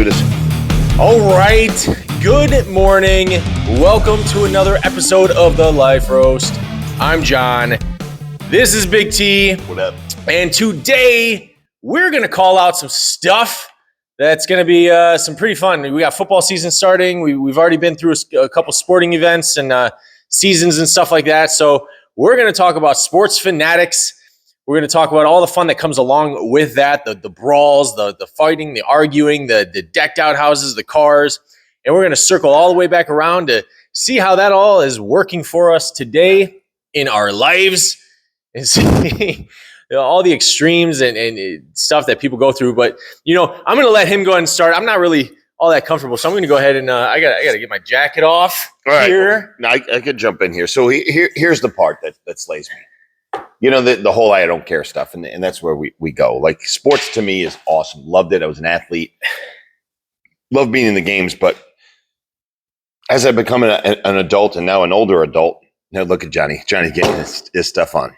do this. All right. Good morning. Welcome to another episode of the Life Roast. I'm John. This is Big T. What up? And today we're going to call out some stuff that's going to be some pretty fun. We got football season starting. We've already been through a couple sporting events and seasons and stuff like that. So we're going to talk about sports fanatics. We're going to talk about all the fun that comes along with that, the brawls, the fighting, the arguing, the decked out houses, the cars. And we're going to circle all the way back around to see how that all is working for us today in our lives and see all the extremes and stuff that people go through. But, I'm going to let him go ahead and start. I'm not really all that comfortable. So I'm going to go ahead and I got to get my jacket off here. Now, I could jump in here. So here's the part that slays me. The whole I don't care stuff, and that's where we go. Like, sports to me is awesome. Loved it. I was an athlete. Loved being in the games. But as I become an adult and now an older adult, now look at Johnny. Johnny getting his stuff on.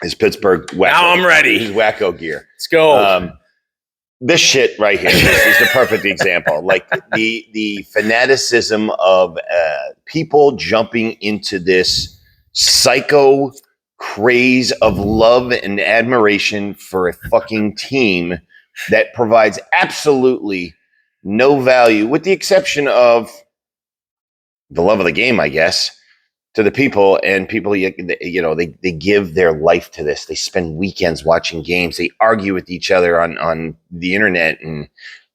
His Pittsburgh wacko. Now I'm ready. His wacko gear. Let's go. This shit right here is the perfect example. Like the fanaticism of people jumping into this psycho craze of love and admiration for a fucking team that provides absolutely no value, with the exception of the love of the game, I guess, to the people. And people, they give their life to this. They spend weekends watching games. They argue with each other on the internet and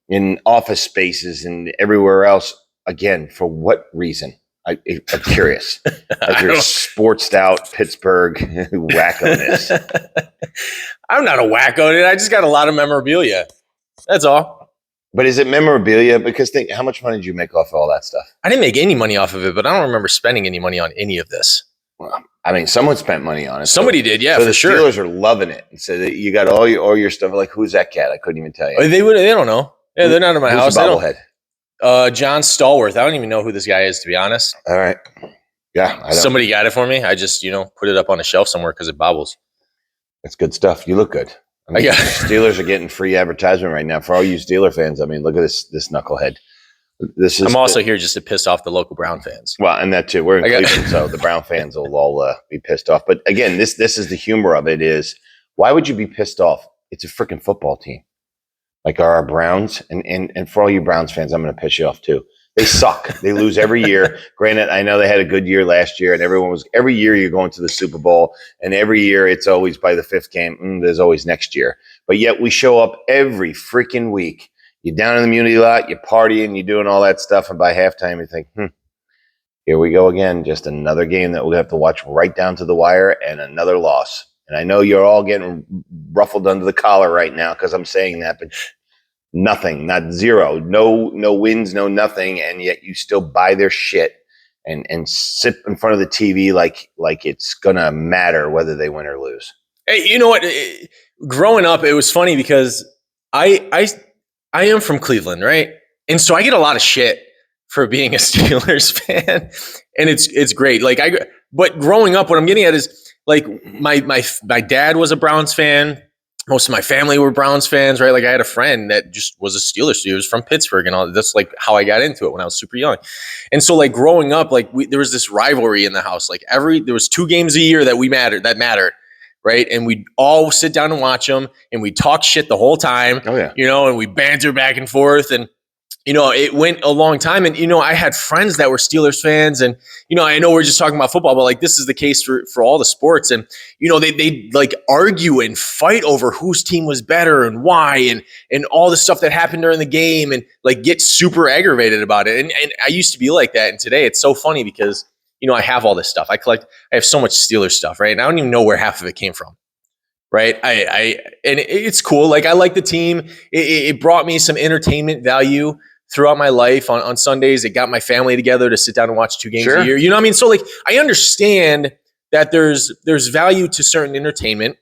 in office spaces and everywhere else. Again, for what reason? I'm curious. As your sportsed out Pittsburgh wacko-ness. I'm not a wacko, dude. I just got a lot of memorabilia. That's all. But is it memorabilia? Because how much money did you make off of all that stuff? I didn't make any money off of it, but I don't remember spending any money on any of this. Well, I mean, someone spent money on it. Somebody did, yeah, so for sure. The Steelers are loving it. And so you got all your stuff. Like, who's that cat? I couldn't even tell you. They don't know. Yeah, they're not in my house. Who's the bobblehead? John Stallworth. I don't even know who this guy is, to be honest. All right. Yeah. I don't. Somebody got it for me. I just, put it up on a shelf somewhere because it bobbles. It's good stuff. You look good. I mean, Steelers are getting free advertisement right now for all you Steeler fans. I mean, look at this knucklehead. I'm also here just to piss off the local Brown fans. Well, and that too. We're in Cleveland, so the Brown fans will all be pissed off. But again, this is the humor of it is, why would you be pissed off? It's a freaking football team. Like our Browns, and for all you Browns fans, I'm going to piss you off too. They suck. They lose every year. Granted, I know they had a good year last year, and every year you're going to the Super Bowl, and every year it's always by the fifth game. There's always next year. But yet we show up every freaking week. You're down in the community lot, you're partying, you're doing all that stuff, and by halftime you think, here we go again. Just another game that we'll have to watch right down to the wire, and another loss. And I know you're all getting ruffled under the collar right now because I'm saying that, but nothing, not zero, no wins, no nothing, and yet you still buy their shit and sit in front of the TV like it's gonna matter whether they win or lose. Hey, you know what? Growing up, it was funny because I am from Cleveland, right? And so I get a lot of shit for being a Steelers fan, and it's great. But growing up, what I'm getting at is, like, my dad was a Browns fan. Most of my family were Browns fans, right? Like, I had a friend that just was a Steelers. He was from Pittsburgh and all. That's like how I got into it when I was super young. And so, like, growing up, like, there was this rivalry in the house. Like, there was 2 games a year that mattered, right? And we'd all sit down and watch them, and we'd talk shit the whole time. Oh yeah, and we banter back and forth, and it went a long time. And, I had friends that were Steelers fans. And, I know we're just talking about football, but like this is the case for all the sports. And, they like argue and fight over whose team was better and why and all the stuff that happened during the game and like get super aggravated about it. And I used to be like that. And today it's so funny because, I have all this stuff. I have so much Steelers stuff, right? And I don't even know where half of it came from. Right. And it's cool. Like, I like the team. It brought me some entertainment value throughout my life. On Sundays, it got my family together to sit down and watch 2 games a year. You know what I mean? So, like, I understand that there's value to certain entertainment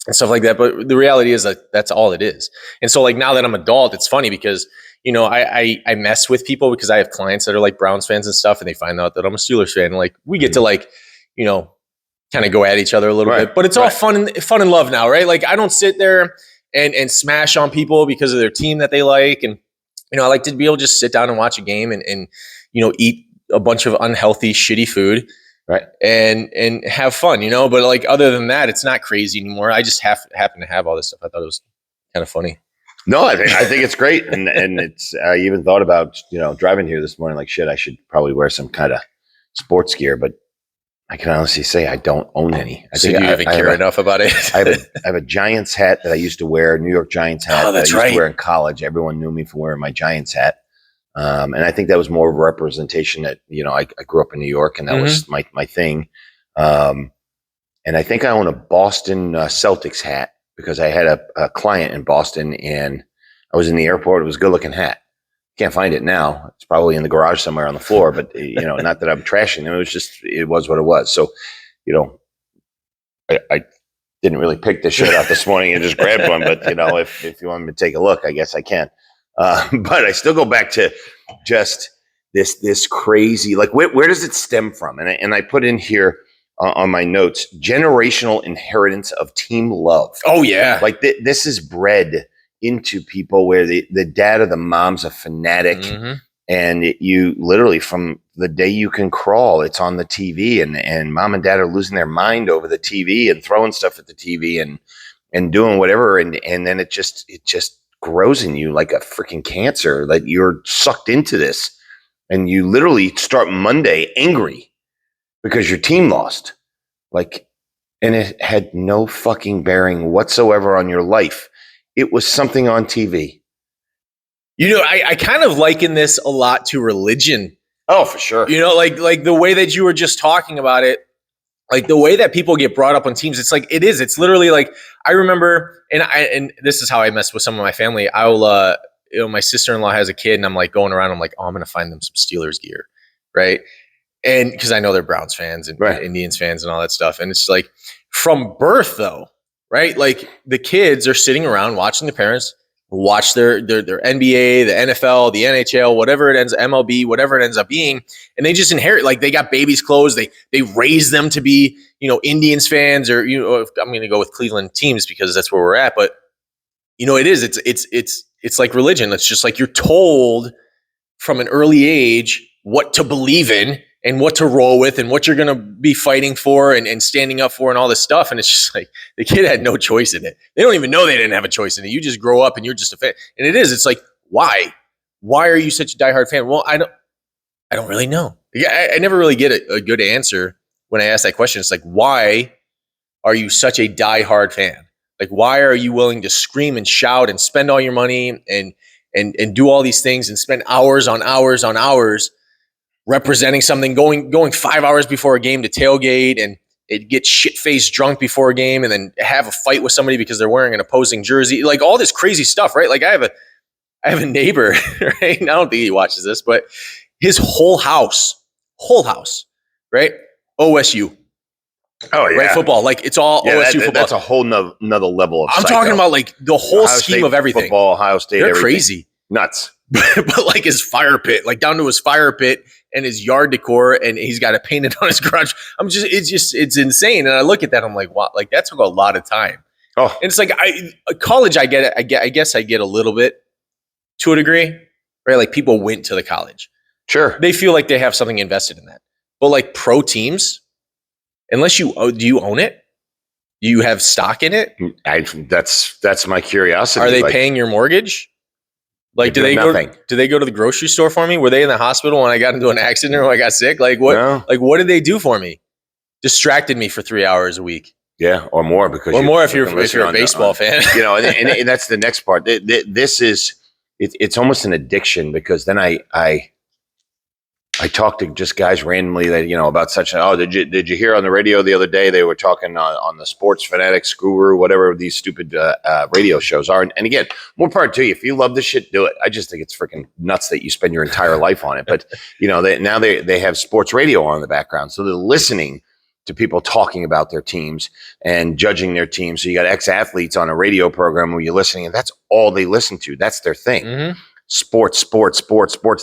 and stuff like that. But the reality is that that's all it is. And so, like, now that I'm adult, it's funny because, I mess with people because I have clients that are like Browns fans and stuff, and they find out that I'm a Steelers fan. And, like, we get to, like, kind of go at each other a little bit, but it's all fun and love now, right? Like, I don't sit there and smash on people because of their team that they like. And, I like to be able to just sit down and watch a game and eat a bunch of unhealthy, shitty food. Right. And have fun, but like, other than that, it's not crazy anymore. I just happen to have all this stuff. I thought it was kind of funny. No, I think it's great. And it's, I even thought about, driving here this morning, like, shit, I should probably wear some kind of sports gear, but I can honestly say I don't own any. I think you haven't cared enough about it. I have a Giants hat that I used to wear, New York Giants hat that I used to wear in college. Everyone knew me for wearing my Giants hat. And I think that was more of a representation that, I grew up in New York, and that was my thing. And I think I own a Boston Celtics hat because I had a client in Boston, and I was in the airport. It was a good looking hat. Can't find it now. It's probably in the garage somewhere on the floor, but not that I'm trashing it. It was what it was. So, I didn't really pick this shit out this morning and just grabbed one, but if you want me to take a look, I guess I can. But I still go back to just this crazy, like, where does it stem from? And I put in here on my notes, generational inheritance of team love. Oh yeah. Like this is bred into people where the dad or the mom's a fanatic, and you literally, from the day you can crawl, it's on the TV, and mom and dad are losing their mind over the TV and throwing stuff at the TV and doing whatever. And then it just grows in you like a freaking cancer, that you're sucked into this, and you literally start Monday angry because your team lost. And it had no fucking bearing whatsoever on your life. It was something on TV. I kind of liken this a lot to religion. Oh, for sure. Like the way that you were just talking about it, like the way that people get brought up on teams. It's literally like, I remember, and this is how I mess with some of my family. I will, my sister-in-law has a kid, and I'm like going around, I'm like, oh, I'm going to find them some Steelers gear. Right. And because I know they're Browns fans and Indians fans and all that stuff. And it's like, from birth though, right? Like, the kids are sitting around watching the parents watch their NBA, the NFL, the NHL, whatever it ends, MLB, whatever it ends up being, and they just inherit. Like, they got babies' clothes. They raise them to be Indians fans, or I'm going to go with Cleveland teams because that's where we're at. But it is. It's like religion. It's just like you're told from an early age what to believe in and what to roll with and what you're going to be fighting for and standing up for and all this stuff. And it's just like, the kid had no choice in it. They don't even know they didn't have a choice in it. You just grow up and you're just a fan. And it's like, why are you such a diehard fan? Well, I don't really know. I never really get a good answer when I ask that question. It's like, why are you such a diehard fan? Like, why are you willing to scream and shout and spend all your money and do all these things and spend hours on hours on hours representing something, going 5 hours before a game to tailgate and it get shit-faced drunk before a game and then have a fight with somebody because they're wearing an opposing jersey, like all this crazy stuff, right? Like, I have a neighbor, right? And I don't think he watches this, but his whole house, right? OSU. Oh yeah, right? Football, like, it's all OSU football. That's a whole another level of. I'm talking about like the whole Ohio scheme State of everything. Football, Ohio State, they're everything. Crazy, nuts. But like his fire pit, like down to his fire pit and his yard decor, and he's got it painted on his garage. It's insane. And I look at that, I'm like, wow, like that took a lot of time. Oh, and it's like, college, I get it. I guess I get a little bit to a degree, right? Like, people went to the college. Sure. They feel like they have something invested in that. But like pro teams, unless do you own it? Do you have stock in it? That's my curiosity. Are they paying your mortgage? Like, do they go to the grocery store for me? Were they in the hospital when I got into an accident or I got sick? Like, what? No. Like, what did they do for me? Distracted me for 3 hours a week. Yeah, or more, because if you're a baseball fan. And that's the next part. This is it's almost an addiction, because then I talk to just guys randomly that, about such. Oh, did you hear on the radio the other day they were talking on the Sports FAN-atics, Guru, whatever these stupid radio shows are. And again, more power to you. If you love this shit, do it. I just think it's freaking nuts that you spend your entire life on it. But now they have sports radio on in the background, so they're listening to people talking about their teams and judging their teams. So you got ex-athletes on a radio program where you're listening, and that's all they listen to. That's their thing. Mm-hmm. Sports.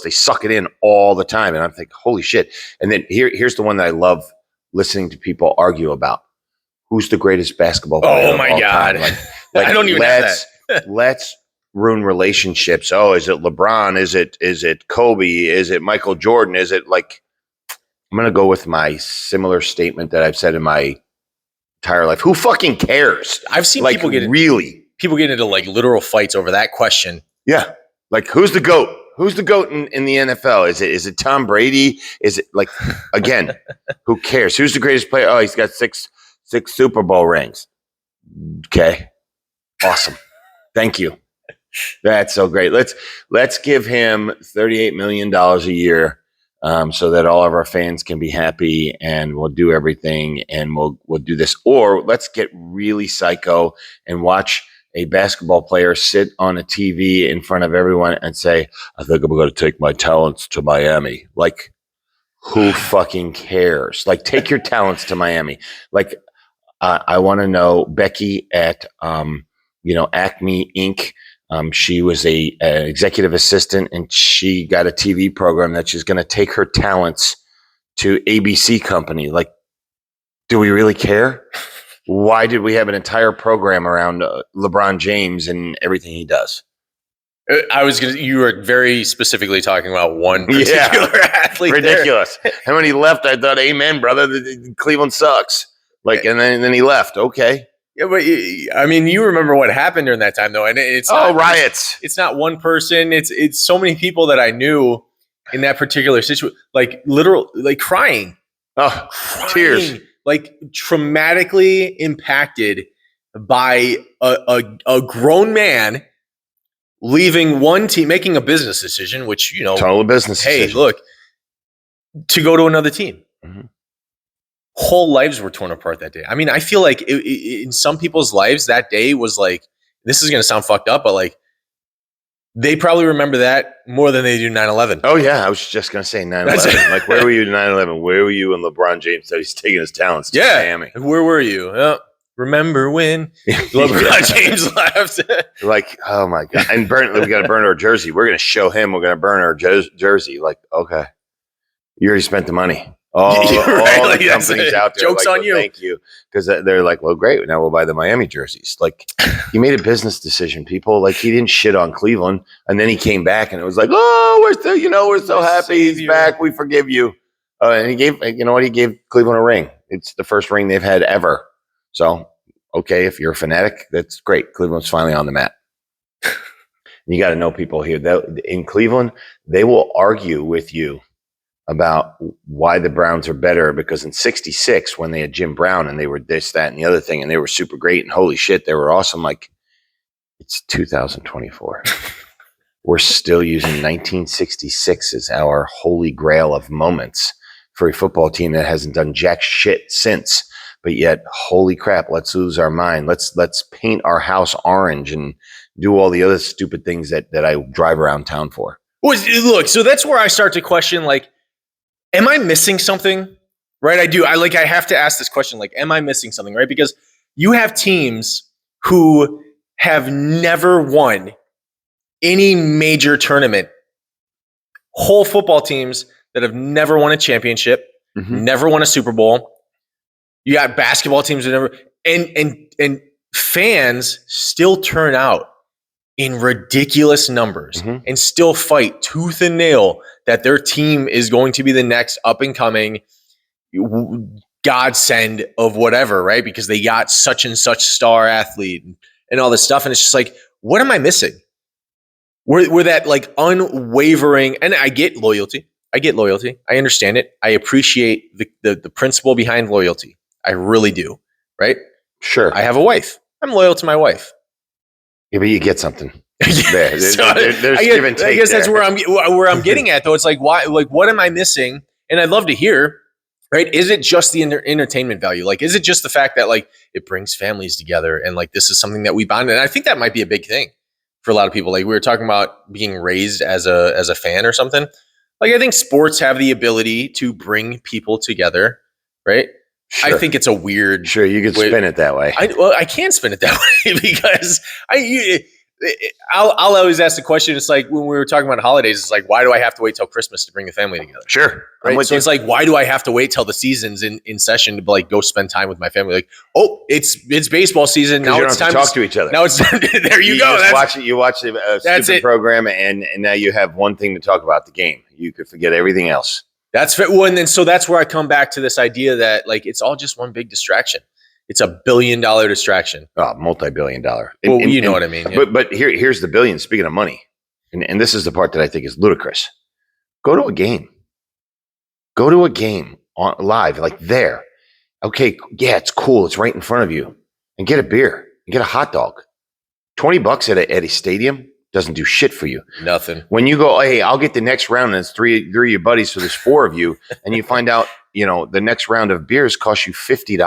They suck it in all the time. And I'm thinking, holy shit. And then here's the one that I love listening to people argue about. Who's the greatest basketball player? Oh my God. Like, I don't even have that. Let's ruin relationships. Oh, is it LeBron? Is it Kobe? Is it Michael Jordan? Is it like, I'm going to go with my similar statement that I've said in my entire life. Who fucking cares? I've seen like, people get into like literal fights over that question. Yeah. Like, who's the GOAT? Who's the GOAT in the NFL? Is it Tom Brady? Is it like, again, who cares? Who's the greatest player? Oh, he's got six Super Bowl rings. Okay. Awesome. Thank you. That's so great. Let's give him $38 million a year, so that all of our fans can be happy, and we'll do everything, and we'll do this. Or let's get really psycho and watch a basketball player sit on a TV in front of everyone and say, I think I'm going to take my talents to Miami. Like, who fucking cares? Like, take your talents to Miami. Like, I want to know Becky at, Acme Inc. She was an executive assistant, and she got a TV program that she's going to take her talents to ABC company. Like, do we really care? Why did we have an entire program around LeBron James and everything he does? You were very specifically talking about one particular athlete. Ridiculous. And when he left, I thought, amen, brother. Cleveland sucks. Like, and then he left. Okay. Yeah, but I mean, you remember what happened during that time, though, and it's riots. It's not one person. It's so many people that I knew in that particular situation, like literal, like crying. Oh, tears. Like traumatically impacted by a grown man leaving one team, making a business decision, which, total business decision. Hey, look, to go to another team. Mm-hmm. Whole lives were torn apart that day. I mean, I feel like in some people's lives that day was like, this is going to sound fucked up, but like, they probably remember that more than they do 9/11. Oh, yeah. I was just going to say 9/11. Like, where were you 9/11? Where were you when LeBron James said he's taking his talents to Miami? Where were you? Remember when LeBron James left? Like, oh, my God. And we got to burn our jersey. We're going to show him we're going to burn our jersey. Like, okay. You already spent the money. All the companies out there. Joke's on you. Thank you. Because they're like, well, great. Now we'll buy the Miami jerseys. Like, he made a business decision, people. Like, he didn't shit on Cleveland. And then he came back and it was like, oh, we're so happy he's back. We forgive you. And he gave Cleveland a ring. It's the first ring they've had ever. So, okay, if you're a fanatic, that's great. Cleveland's finally on the map. You got to know people here. In Cleveland, they will argue with you about why the Browns are better, because in '66, when they had Jim Brown and they were this, that, and the other thing, and they were super great and holy shit, they were awesome. Like, it's 2024. We're still using 1966 as our holy grail of moments for a football team that hasn't done jack shit since. But yet, holy crap, let's lose our mind. Let's paint our house orange and do all the other stupid things that I drive around town for. Well, look, so that's where I start to question, like, am I missing something? Right? I do. I have to ask this question, like, am I missing something? Right? Because you have teams who have never won any major tournament, whole football teams that have never won a championship, never won a Super Bowl. You got basketball teams that never, and fans still turn out in ridiculous numbers and still fight tooth and nail that their team is going to be the next up and coming godsend of whatever, right? Because they got such and such star athlete and all this stuff. And it's just like, what am I missing? We're that like unwavering, and I get loyalty. I understand it. I appreciate the principle behind loyalty. I really do, right? Sure. I have a wife. I'm loyal to my wife. Yeah, but you get something. There's give and take. I guess that's where I'm getting at, though. It's like, why? Like, what am I missing? And I'd love to hear, right? Is it just the entertainment value? Like, is it just the fact that like it brings families together and like this is something that we bond? And I think that might be a big thing for a lot of people. Like we were talking about being raised as a fan or something. Like I think sports have the ability to bring people together, right? Sure. I think it's a weird. Sure, you could spin it that way. I can spin it that way because I'll always ask the question. It's like when we were talking about holidays, it's like, why do I have to wait till Christmas to bring the family together? Sure. Right. So it's like, why do I have to wait till the season's in session to like go spend time with my family? Like, oh, it's baseball season. Now it's time to talk to each other. Now it's there you go. You watch the stupid program and now you have one thing to talk about, the game. You could forget everything else. That's well, and then so that's where I come back to this idea that like it's all just one big distraction. It's $1 billion distraction. Oh, multi-billion-dollar. Well, you know what I mean. Yeah. But here's the billion. Speaking of money, and this is the part that I think is ludicrous. Go to a game. Go to a game on live, like there. Okay, yeah, it's cool. It's right in front of you. And get a beer. And get a hot dog. $20 at a stadium doesn't do shit for you. Nothing. When you go, hey, I'll get the next round, and it's three of your buddies, so there's 4 of you, and you find out, the next round of beers costs you $50.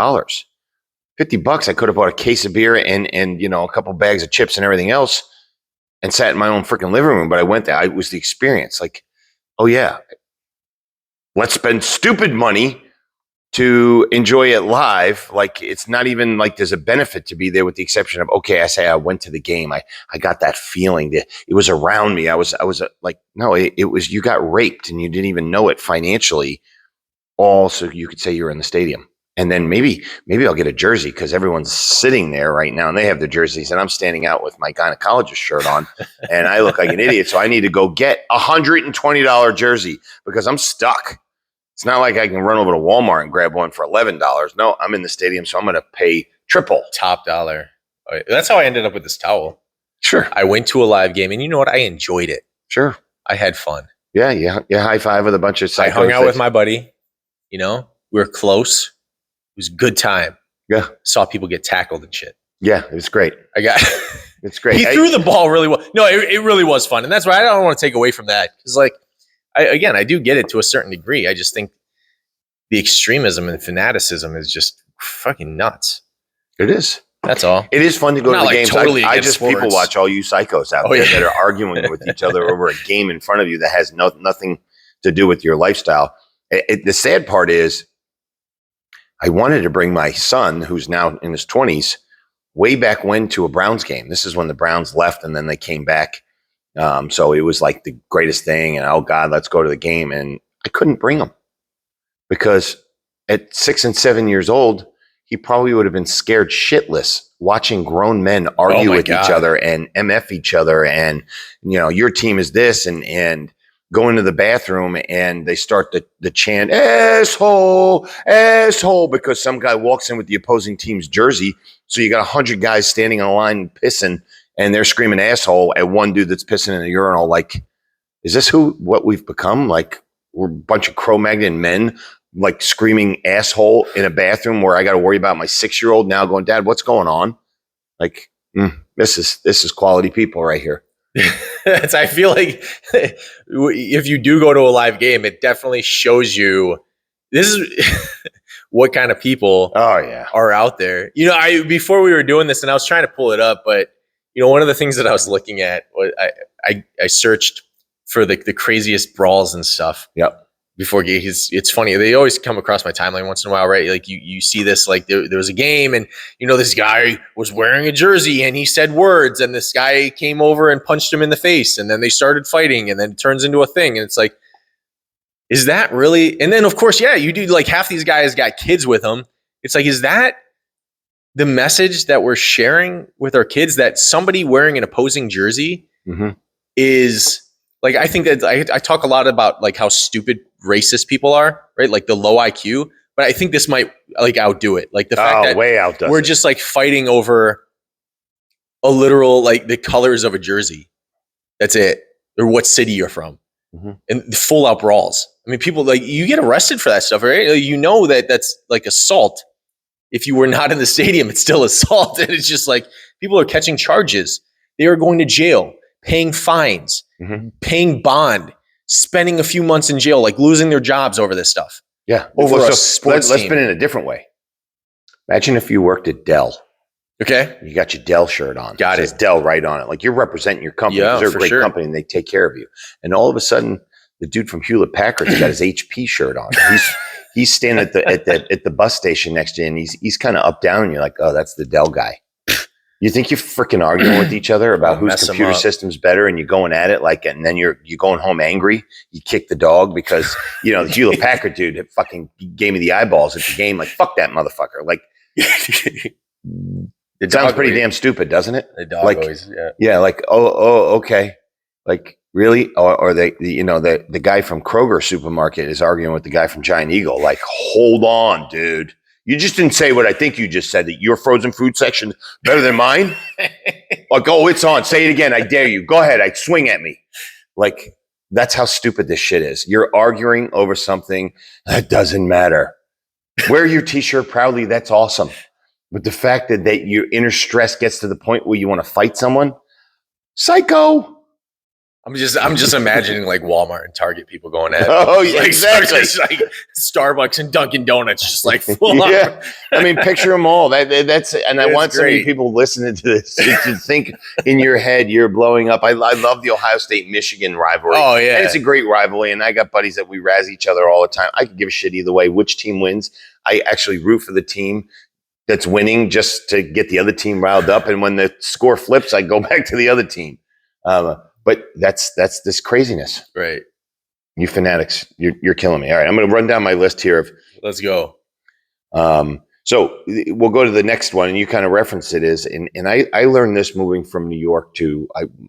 $50, I could have bought a case of beer and a couple bags of chips and everything else and sat in my own freaking living room. But I went there. It was the experience. Like, oh yeah, let's spend stupid money to enjoy it live. Like, it's not even like there's a benefit to be there, with the exception of, okay, I went to the game. I got that feeling that it was around me. I was like, no, it was, you got raped and you didn't even know it financially. All so you could say you're in the stadium. And then maybe I'll get a jersey because everyone's sitting there right now and they have their jerseys and I'm standing out with my gynecologist shirt on and I look like an idiot. So I need to go get $120 jersey because I'm stuck. It's not like I can run over to Walmart and grab one for $11. No, I'm in the stadium, so I'm going to pay triple. Top dollar. That's how I ended up with this towel. Sure. I went to a live game and you know what? I enjoyed it. Sure. I had fun. Yeah. High five with a bunch of psychos. I hung out with my buddy. We were close. It was a good time. Yeah. Saw people get tackled and shit. Yeah, it was great. It's great. He threw the ball really well. No, it really was fun. And that's why I don't want to take away from that. Because like, I do get it to a certain degree. I just think the extremism and fanaticism is just fucking nuts. It is. That's all. It is fun to go to the games. Totally I just sports. People watch all you psychos out there that are arguing with each other over a game in front of you that has nothing to do with your lifestyle. The sad part is, I wanted to bring my son, who's now in his 20s, way back when to a Browns game. This is when the Browns left and then they came back. So it was like the greatest thing. And, oh, God, let's go to the game. And I couldn't bring him because at 6 and 7 years old, he probably would have been scared shitless watching grown men argue with each other and MF each other. And, your team is this and go into the bathroom and they start the chant, asshole, asshole, because some guy walks in with the opposing team's jersey. So you got 100 guys standing on a line pissing and they're screaming asshole at one dude that's pissing in a urinal. Like, is this what we've become? Like, we're a bunch of Cro-Magnon men, like screaming asshole in a bathroom where I got to worry about my 6-year-old now going, Dad, what's going on? Like, this is quality people right here. I feel like if you do go to a live game, it definitely shows you this is what kind of people are out there. Before we were doing this and I was trying to pull it up, but one of the things that I was looking at was I searched for the craziest brawls and stuff. Yep. Before it's funny. They always come across my timeline once in a while, right? Like you see this, like there was a game and, this guy was wearing a jersey and he said words and this guy came over and punched him in the face and then they started fighting and then it turns into a thing. And it's like, is that really? And then of course, yeah, you do, like half these guys got kids with them. It's like, is that the message that we're sharing with our kids, that somebody wearing an opposing jersey is like, I think that I talk a lot about like how stupid racist people are, right? Like the low IQ, but I think this might like outdo it. Like the fact that way outdoes we're it. Just like fighting over a literal, like the colors of a jersey. That's it. Or what city you're from. And full out brawls. I mean, people like you get arrested for that stuff, right? Like, that's like assault. If you were not in the stadium, it's still assault. And it's just like people are catching charges. They are going to jail, paying fines, paying bond, spending a few months in jail, like losing their jobs over this stuff. Yeah. Over a sports let's team. spin it in a different way. Imagine if you worked at Dell. Okay. You got your Dell shirt on. Got it. It says Dell right on it. Like you're representing your company. Yeah, they're a for great sure. company and they take care of you. And all of a sudden, the dude from Hewlett Packard's got his HP shirt on. He's standing at the bus station next to you and he's kind of up down and you're like, oh, that's the Dell guy. You think you're freaking arguing with each other about whose Mess 'em computer up. system's better, and you're going at it and then you're going home angry. You kick the dog because the Hewlett Packard dude that fucking gave me the eyeballs at the game. Like, fuck that motherfucker. Like, it sounds pretty damn stupid, doesn't it? The dog always, yeah. Like, oh, okay. Like, really? Or the guy from Kroger supermarket is arguing with the guy from Giant Eagle. Like, hold on, dude. You just didn't say what I think you just said, that your frozen food section better than mine. Like, oh, it's on. Say it again. I dare you. Go ahead. Swing at me. Like, that's how stupid this shit is. You're arguing over something that doesn't matter. Wear your t-shirt proudly. That's awesome. But the fact that your inner stress gets to the point where you want to fight someone, psycho. I'm just imagining like Walmart and Target people going at it. Oh, yeah, exactly. Like Starbucks and Dunkin' Donuts, just like full on. Yeah. I mean, picture them all. I want so many people listening to this to think in your head you're blowing up. I love the Ohio State-Michigan rivalry. Oh, yeah. And it's a great rivalry, and I got buddies that we razz each other all the time. I could give a shit either way which team wins. I actually root for the team that's winning just to get the other team riled up, and when the score flips, I go back to the other team. But that's this craziness. Right. You fanatics, you're killing me. All right, I'm going to run down my list here of. Let's go. So we'll go to the next one, and you kind of referenced it. And I learned this moving from New York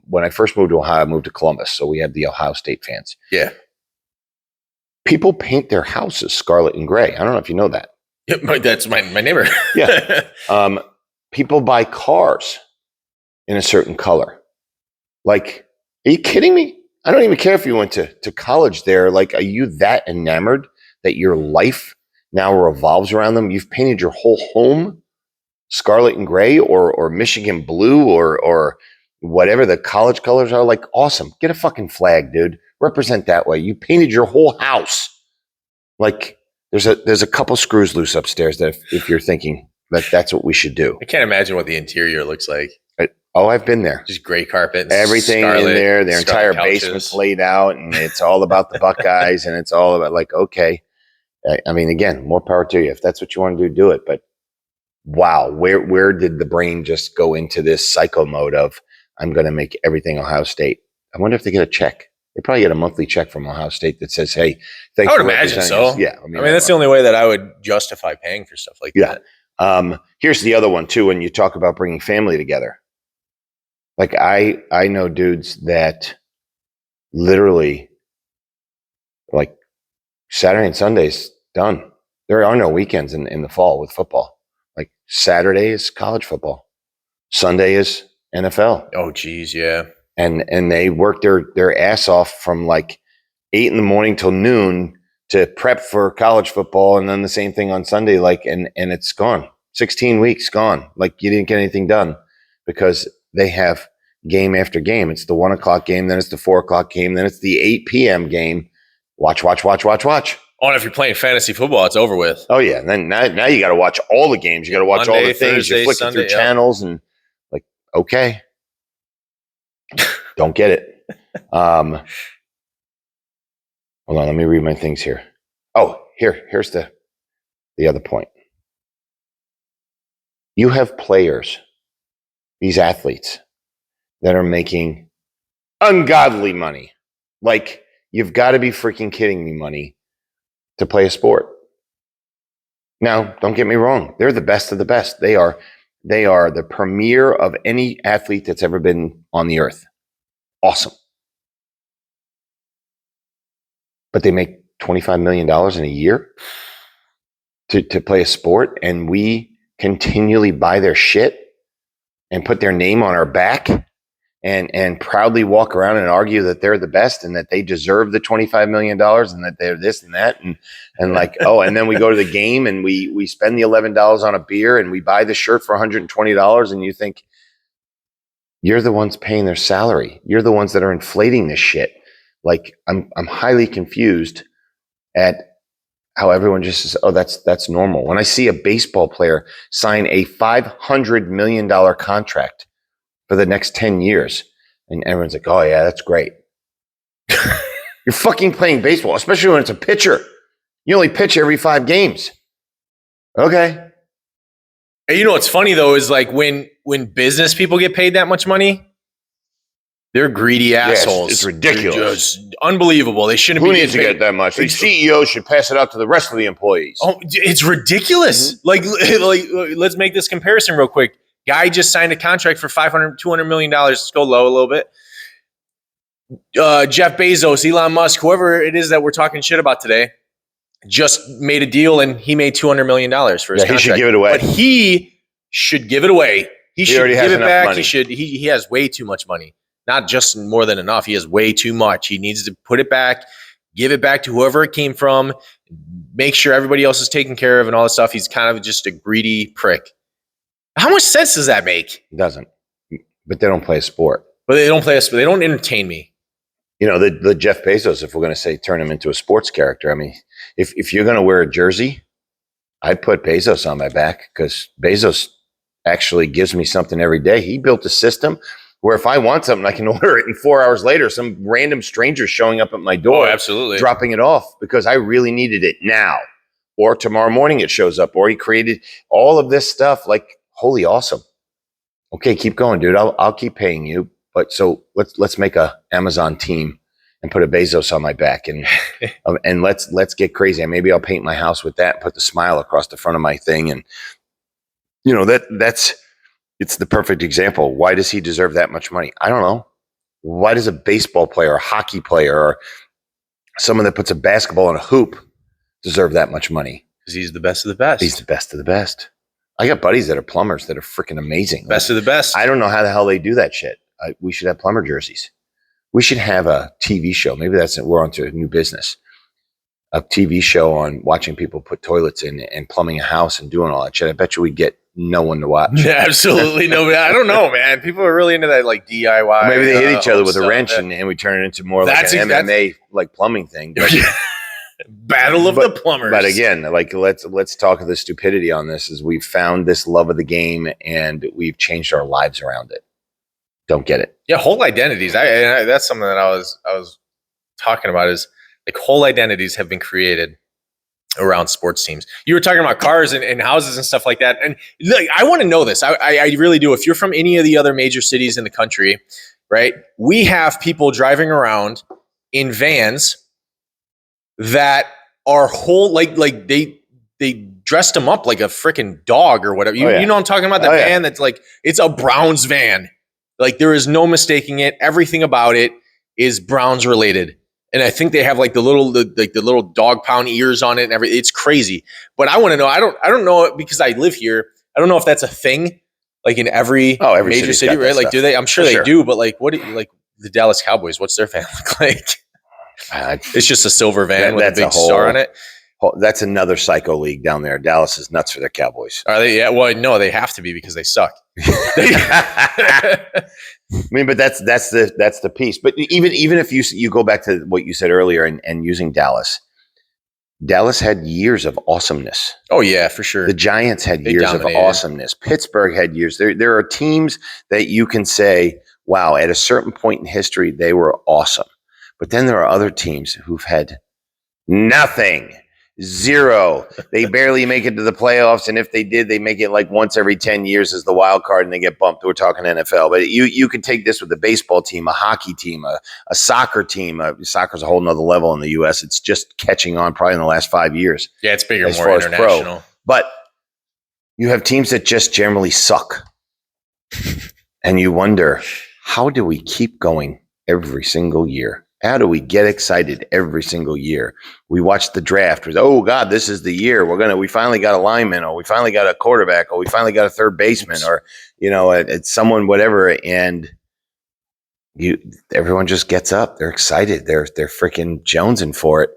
when I first moved to Ohio. I moved to Columbus, so we had the Ohio State fans. Yeah. People paint their houses scarlet and gray. I don't know if you know that. Yeah, that's my neighbor. Yeah. People buy cars in a certain color. Like, are you kidding me? I don't even care if you went to college there. Like, are you that enamored that your life now revolves around them? You've painted your whole home scarlet and gray or Michigan blue or whatever the college colors are. Like, awesome. Get a fucking flag, dude. Represent that way. You painted your whole house. Like, there's a couple screws loose upstairs that if you're thinking that's what we should do. I can't imagine what the interior looks like. I've been there. Just gray carpet. Everything in there. Their entire basement's laid out, and it's all about the Buckeyes, and it's all about, like, okay. I mean, again, more power to you. If that's what you want to do it. But wow, where did the brain just go into this psycho mode of, I'm going to make everything Ohio State? I wonder if they get a check. They probably get a monthly check from Ohio State that says, hey, thanks for representing us. I would imagine so. Yeah. I mean, that's the only way that I would justify paying for stuff like that. Here's the other one, too, when you talk about bringing family together. Like, I know dudes that literally, like, Saturday and Sunday's done. There are no weekends in the fall with football. Like, Saturday is college football. Sunday is NFL. Oh, geez, yeah. And they work their ass off from like 8 a.m. till noon to prep for college football, and then the same thing on Sunday. Like, and it's gone. 16 weeks gone. Like, you didn't get anything done because they have game after game. It's the 1 o'clock game, then it's the 4 o'clock game, then it's the 8 p.m. game. Watch. Oh, and if you're playing fantasy football, it's over with. Oh, yeah. And then now you got to watch all the games. You got to watch Monday, all the things. Thursday, you're flicking Sunday, through channels and like, okay. Don't get it. Hold on. Let me read my things here. Oh, here's the other point. You have players, these athletes, that are making ungodly money. Like, you've got to be freaking kidding me money to play a sport. Now, don't get me wrong. They're the best of the best. They are the premier of any athlete that's ever been on the earth. Awesome. But they make $25 million in a year to play a sport, and we continually buy their shit and put their name on our back and proudly walk around and argue that they're the best and that they deserve the $25 million and that they're this and that. And like, oh, and then we go to the game and we spend the $11 on a beer and we buy the shirt for $120, and you think, you're the ones paying their salary. You're the ones that are inflating this shit. Like, I'm highly confused at how everyone just says, oh, that's normal. When I see a baseball player sign a $500 million contract for the next 10 years, and everyone's like, oh, yeah, that's great. You're fucking playing baseball, especially when it's a pitcher. You only pitch every 5 games. Okay. And you know what's funny though is like when business people get paid that much money, they're greedy assholes. It's ridiculous. They're just unbelievable. They shouldn't Who be needs to getting get that much? The CEO should pass it out to the rest of the employees. Oh, it's ridiculous. Like, let's make this comparison real quick. Guy just signed a contract for $200 million. Let's go low a little bit. Jeff Bezos, Elon Musk, whoever it is that we're talking shit about today, just made a deal and he made $200 million for his contract. He should give it away. But he should give it away. He should already has give it back. money. He has way too much money. Not just more than enough. He has way too much. He needs to put it back, give it back to whoever it came from, make sure everybody else is taken care of and all that stuff. He's kind of just a greedy prick. How much sense does that make? It doesn't. But they don't play a sport. But they don't play a sport. They don't entertain me. You know, the Jeff Bezos, if we're going to say turn him into a sports character, I mean, if you're going to wear a jersey, I'd put Bezos on my back because Bezos actually gives me something every day. He built a system where if I want something, I can order it, and 4 hours later, some random stranger showing up at my door, absolutely, dropping it off because I really needed it now. Or tomorrow morning it shows up, or he created all of this stuff. Like, holy awesome. Okay, keep going, dude. I'll keep paying you. But so let's make a Amazon team and put a Bezos on my back and and let's get crazy. And maybe I'll paint my house with that, put the smile across the front of my thing. And you know, it's the perfect example. Why does he deserve that much money? I don't know. Why does a baseball player, a hockey player, or someone that puts a basketball in a hoop deserve that much money? Because he's the best of the best. He's the best of the best. I got buddies that are plumbers that are freaking amazing. Best of the best. I don't know how the hell they do that shit. We should have plumber jerseys. We should have a TV show. Maybe we're onto a new business. A TV show on watching people put toilets in and plumbing a house and doing all that shit. I bet you we'd get no one to watch. Yeah, absolutely nobody. I don't know, man. People are really into that like DIY. Maybe they hit each other with a wrench and we turn it into more like an MMA like plumbing thing. But, Battle of the plumbers. But again, like let's talk of the stupidity on this. Is we've found this love of the game and we've changed our lives around it. Don't get it. Yeah, whole identities. That's something that I was talking about. Is like whole identities have been created around sports teams. You were talking about cars and houses and stuff like that. And like, I want to know this. I really do. If you're from any of the other major cities in the country, right? We have people driving around in vans that are whole, like they dressed them up like a freaking dog or whatever. You know what I'm talking about? The van that's like, it's a Browns van. Like there is no mistaking it. Everything about it is Browns related. And I think they have like the little dog pound ears on it and everything. It's crazy. But I want to know, I don't know it because I live here. I don't know if that's a thing like in every major city, right? Like do they? I'm sure they do, but like like the Dallas Cowboys, what's their van look like? It's just a silver van with a big star on it. That's another psycho league down there. Dallas is nuts for their Cowboys. Are they? Yeah. Well, no, they have to be because they suck. I mean, but that's the piece. But even if you go back to what you said earlier and using Dallas had years of awesomeness. Oh yeah, for sure. The Giants had years of awesomeness. Pittsburgh had years. There are teams that you can say, wow, at a certain point in history, they were awesome. But then there are other teams who've had nothing. Zero. They barely make it to the playoffs, and if they did, they make it like once every 10 years as the wild card, and they get bumped. We're talking NFL, but you can take this with a baseball team, a hockey team, a soccer team. Soccer's a whole nother level in the U.S. It's just catching on probably in the last 5 years. Yeah, it's bigger, more international. Pro. But you have teams that just generally suck, and you wonder, how do we keep going every single year? How do we get excited every single year? We watch the draft. Oh God, this is the year. We finally got a lineman, or we finally got a quarterback, or we finally got a third baseman, or it's someone, whatever. And everyone just gets up. They're excited. They're freaking jonesing for it.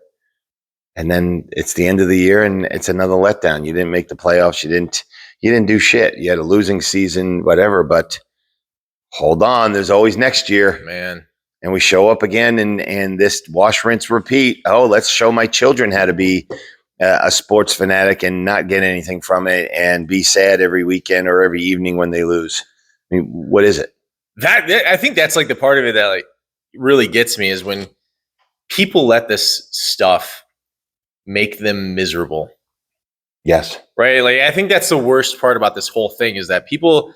And then it's the end of the year, and it's another letdown. You didn't make the playoffs. You didn't do shit. You had a losing season, whatever. But hold on, there's always next year, man. And we show up again and this wash, rinse, repeat. Oh, let's show my children how to be a sports fanatic and not get anything from it and be sad every weekend or every evening when they lose. I mean, what is it? I think that's like the part of it that like really gets me is when people let this stuff make them miserable. Yes. Right? Like, I think that's the worst part about this whole thing is that people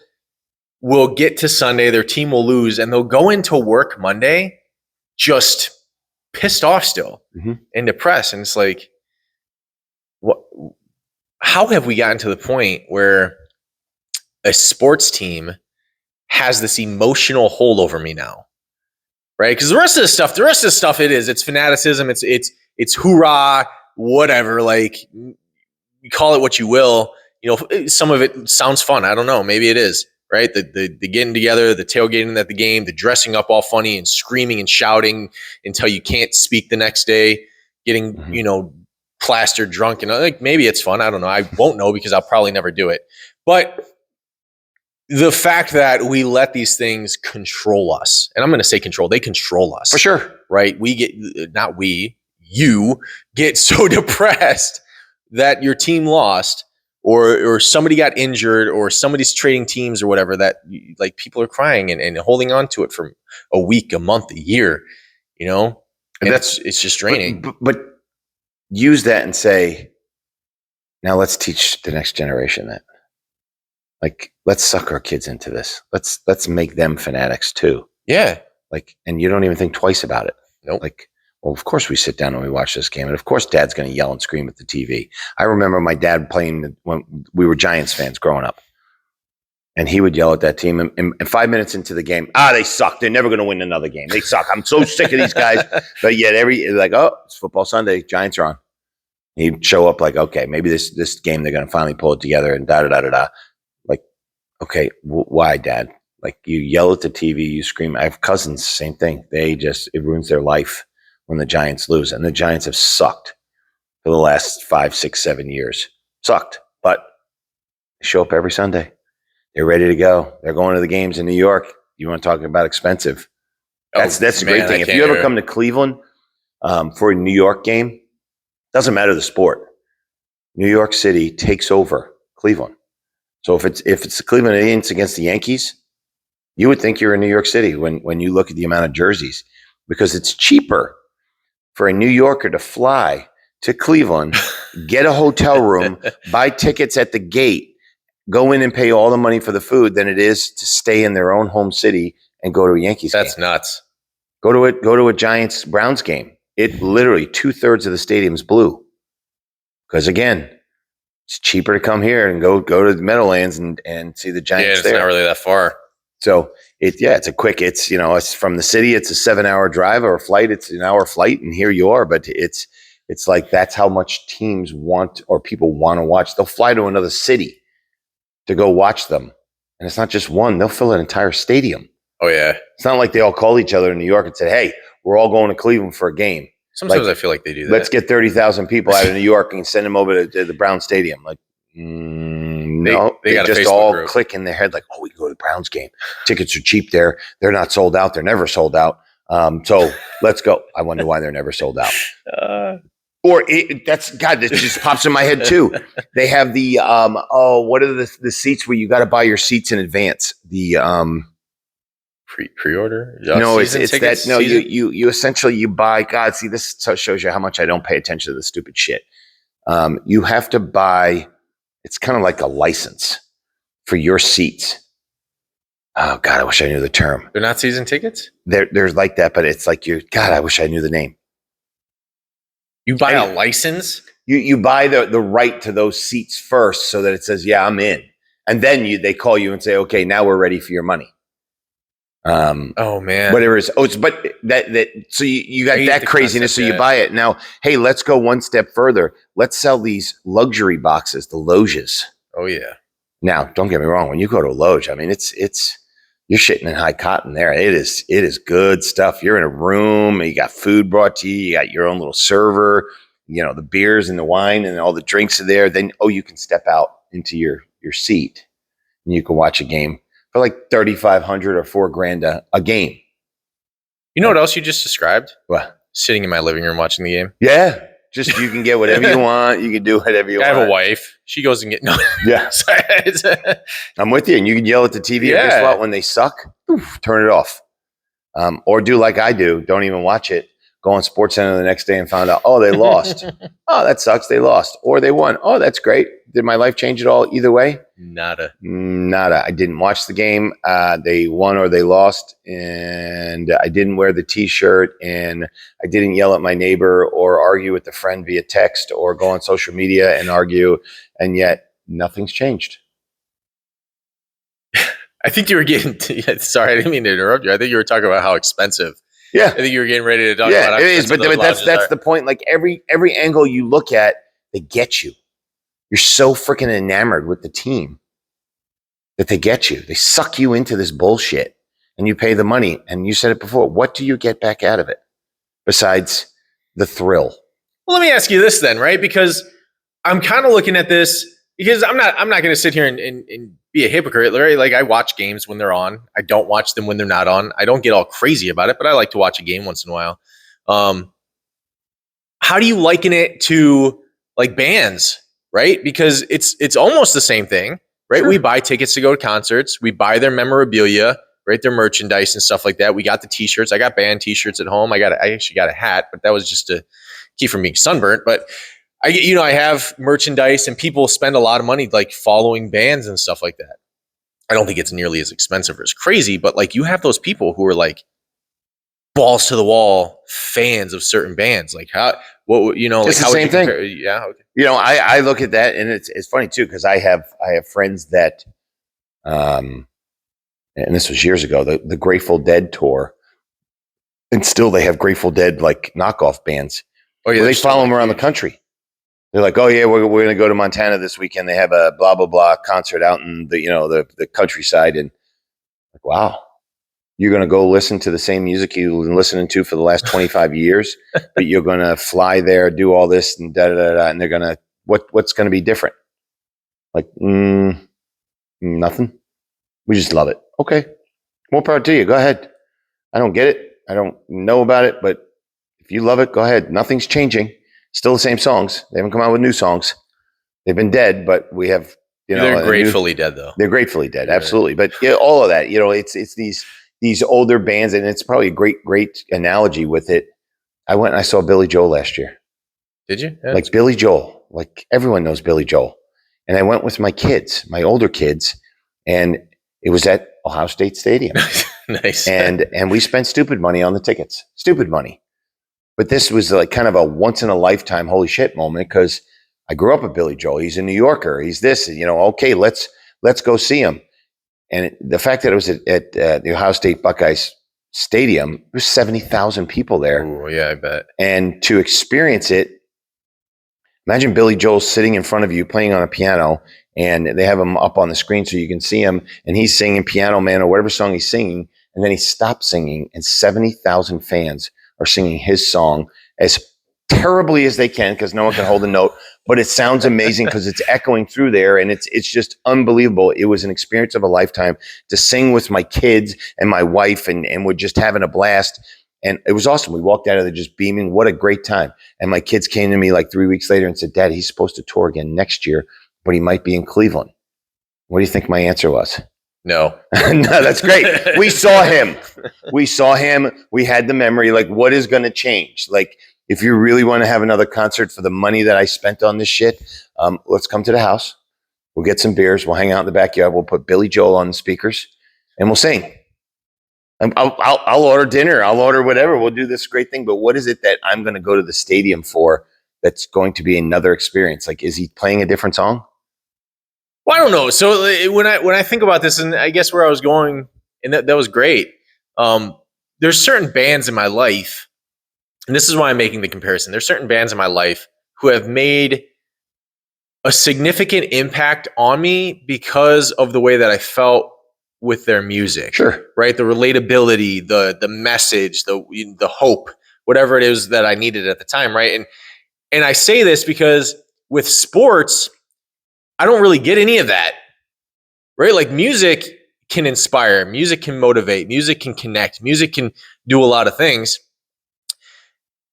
will get to Sunday, their team will lose, and they'll go into work Monday just pissed off still and depressed. And it's like, what? How have we gotten to the point where a sports team has this emotional hold over me now? Right? Because the rest of the stuff, it's fanaticism, it's hoorah, whatever. Like, you call it what you will. You know, some of it sounds fun. I don't know. Maybe it is. Right? The getting together, the tailgating at the game, the dressing up all funny and screaming and shouting until you can't speak the next day, getting, plastered drunk. And like, maybe it's fun. I don't know. I won't know because I'll probably never do it. But the fact that we let these things control us, and I'm going to say control, they control us. For sure. Right? You get so depressed that your team lost, or somebody got injured, or somebody's trading teams or whatever, that like people are crying and holding on to it for a week, a month, a year, and it's just draining. But use that and say, now let's teach the next generation that. Like, let's suck our kids into this. Let's make them fanatics too. Yeah. Like, and you don't even think twice about it. Nope. Like, well, of course we sit down and we watch this game, and of course Dad's going to yell and scream at the TV. I remember my dad playing when we were Giants fans growing up, and he would yell at that team. And 5 minutes into the game, they suck. They're never going to win another game. They suck. I'm so sick of these guys. But yet it's football Sunday. Giants are on. He'd show up like, okay, maybe this game they're going to finally pull it together, and da-da-da-da-da. Like, okay, why, Dad? Like, you yell at the TV, you scream. I have cousins, same thing. It ruins their life when the Giants lose. And the Giants have sucked for the last 5, 6, 7 years. Sucked. But they show up every Sunday. They're ready to go. They're going to the games in New York. You want to talk about expensive? That's a great thing. If you ever come to Cleveland for a New York game, doesn't matter the sport. New York City takes over Cleveland. So if it's the Cleveland Indians against the Yankees, you would think you're in New York City when you look at the amount of jerseys, because it's cheaper for a New Yorker to fly to Cleveland, get a hotel room, buy tickets at the gate, go in and pay all the money for the food than it is to stay in their own home city and go to a Yankees game. That's nuts. Go to a Giants Browns game. It literally 2/3 of the stadium's blue. Because again, it's cheaper to come here and go to the Meadowlands and see the Giants there. It's not really that far. So it's a quick, it's from the city, it's a 7-hour drive or a flight. It's an hour flight and here you are. But it's like, that's how much teams want, or people want to watch. They'll fly to another city to go watch them. And it's not just one, they'll fill an entire stadium. Oh yeah. It's not like they all call each other in New York and said, hey, we're all going to Cleveland for a game. Sometimes I feel like they do that. Let's get 30,000 people out of New York and send them over to the Brown Stadium. Like, no, they got just all click in their head like, oh, we can go to the Browns game. Tickets are cheap there. They're not sold out. They're never sold out. So let's go. I wonder why they're never sold out. That just pops in my head too. They have the what are the seats where you got to buy your seats in advance? The pre-order? No, it's that. No, you essentially you buy. God, see, this shows you how much I don't pay attention to the stupid shit. You have to buy. It's kind of like a license for your seats. Oh God, I wish I knew the term. They're not season tickets? There's like that, but it's like God, I wish I knew the name. You buy a license? You buy the right to those seats first, so that it says, yeah, I'm in. And then they call you and say, okay, now we're ready for your money. Oh man. Whatever it is. So you got that craziness. So you buy it. Now, hey, let's go one step further. Let's sell these luxury boxes, the loges. Oh yeah. Now, don't get me wrong. When you go to a loge, I mean, it's you're shitting in high cotton there. It is good stuff. You're in a room. You got food brought to you. You got your own little server. The beers and the wine and all the drinks are there. Then you can step out into your seat and you can watch a game for like $3,500 or $4,000 a game. You know what else you just described? What? Sitting in my living room watching the game. Yeah. Just you can get whatever you want. You can do whatever you want. I have a wife. She goes and Yeah. I'm with you. And you can yell at the TV. Yeah. Guess what? When they suck, turn it off. Or do like I do. Don't even watch it. go on SportsCenter the next day and found out, oh, they lost. Oh, that sucks. They lost. Or they won. Oh, that's great. Did my life change at all either way? Nada. I didn't watch the game. They won or they lost. And I didn't wear the T-shirt. And I didn't yell at my neighbor or argue with a friend via text or go on social media and argue. And yet nothing's changed. I think you were getting sorry, I didn't mean to interrupt you. I think you were talking about how expensive. Yeah. I think you were getting ready to talk about how it is, but that's the point. Like every angle you look at, they get you. You're so freaking enamored with the team that they get you. They suck you into this bullshit and you pay the money. And you said it before. What do you get back out of it besides the thrill? Well, let me ask you this then, right? Because I'm kind of looking at this because I'm not going to sit here and be a hypocrite, right? Like I watch games when they're on. I don't watch them when they're not on. I don't get all crazy about it, but I like to watch a game once in a while. How do you liken it to like bands, right? Because it's almost the same thing, right? Sure. We buy tickets to go to concerts. We buy their memorabilia, right? Their merchandise and stuff like that. We got the T-shirts. I got band T-shirts at home. I actually got a hat, but that was just to keep from being sunburnt. But I have merchandise and people spend a lot of money like following bands and stuff like that. I don't think it's nearly as expensive or as crazy, but like you have those people who are like balls to the wall fans of certain bands. Like it's like the same thing. Yeah. Okay. I look at that and it's funny too, because I have friends that, and this was years ago, the Grateful Dead tour, and still they have Grateful Dead like knockoff bands. Oh yeah, they follow them around the country. They're like, oh yeah, we're going to go to Montana this weekend. They have a blah blah blah concert out in the countryside, and like, wow, you're going to go listen to the same music you've been listening to for the last 25 years, but you're going to fly there, do all this, and da da da da, and they're going to what's going to be different? Like nothing. We just love it. Okay, more power to you. Go ahead. I don't get it. I don't know about it, but if you love it, go ahead. Nothing's changing. Still the same songs. They haven't come out with new songs. They've been dead, but we have, they're gratefully dead though. They're gratefully dead. Absolutely. But all of that, it's these older bands, and it's probably a great analogy with it. I went and I saw Billy Joel last year. Did you? Yeah, like Billy Joel, like everyone knows Billy Joel. And I went with my kids, my older kids, and it was at Ohio State Stadium. Nice. And we spent stupid money on the tickets. Stupid money. But this was like kind of a once in a lifetime holy shit moment, because I grew up with Billy Joel. He's a New Yorker. He's this, okay, let's go see him. And the fact that it was at the Ohio State Buckeyes Stadium, there's 70,000 people there. Oh yeah, I bet. And to experience it, imagine Billy Joel sitting in front of you playing on a piano, and they have him up on the screen so you can see him, and he's singing Piano Man or whatever song he's singing, and then he stops singing, and 70,000 fans are singing his song as terribly as they can, because no one can hold a note, but it sounds amazing because it's echoing through there, and it's just unbelievable. It was an experience of a lifetime to sing with my kids and my wife, and we're just having a blast. And it was awesome. We walked out of there just beaming. What a great time. And my kids came to me like 3 weeks later and said, Dad, he's supposed to tour again next year, but he might be in Cleveland. What do you think my answer was? No. No, that's great. We saw him. We had the memory. Like, what is going to change? Like, if you really want to have another concert for the money that I spent on this shit, let's come to the house. We'll get some beers. We'll hang out in the backyard. We'll put Billy Joel on the speakers and we'll sing. I'll order dinner. I'll order whatever. We'll do this great thing. But what is it that I'm going to go to the stadium for that's going to be another experience? Like, is he playing a different song? Well, I don't know. So when I think about this, and I guess where I was going, and that was great. There's certain bands in my life, and this is why I'm making the comparison. There's certain bands in my life who have made a significant impact on me because of the way that I felt with their music. Sure. Right? The relatability, the message, the hope, whatever it is that I needed at the time, right? And I say this because with sports, I don't really get any of that. Right? Like, music can inspire, music can motivate, music can connect, music can do a lot of things.